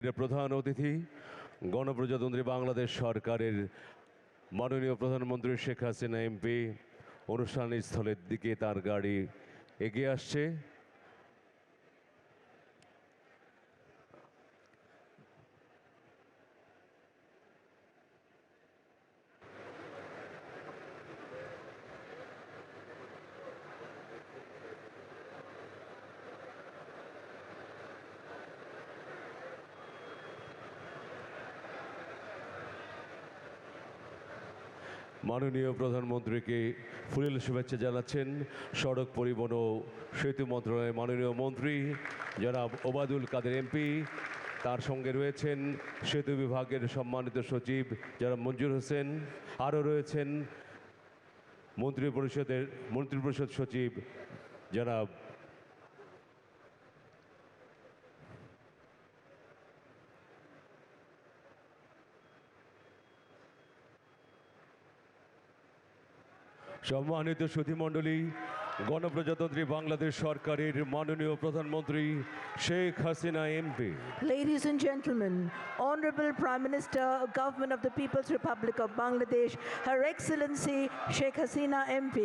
প্রধান অতিথি গণপ্রজাতন্ত্রী বাংলাদেশ সরকারের মাননীয় প্রধানমন্ত্রী শেখ হাসিনা এমপি অনুষ্ঠান স্থলের দিকে তার গাড়ি এগিয়ে আসছে। মাননীয় প্রধানমন্ত্রীকে ফুলেল শুভেচ্ছা জানাচ্ছেন সড়ক পরিবহন ও সেতু মন্ত্রণালয়ের মাননীয় মন্ত্রী জনাব ওবায়দুল কাদের এমপি। তার সঙ্গে রয়েছেন সেতু বিভাগের সম্মানিত সচিব জনাব মঞ্জুর হোসেন। আরও রয়েছেন মন্ত্রিপরিষদ সচিব জনাব সম্মানিত সুধীমণ্ডলী, গণপ্রজাতন্ত্রী বাংলাদেশ সরকারের মাননীয় প্রধানমন্ত্রী Sheikh Hasina MP. Ladies and gentlemen, Honorable Prime Minister, Government of the People's Republic of Bangladesh, Her Excellency Sheikh Hasina MP.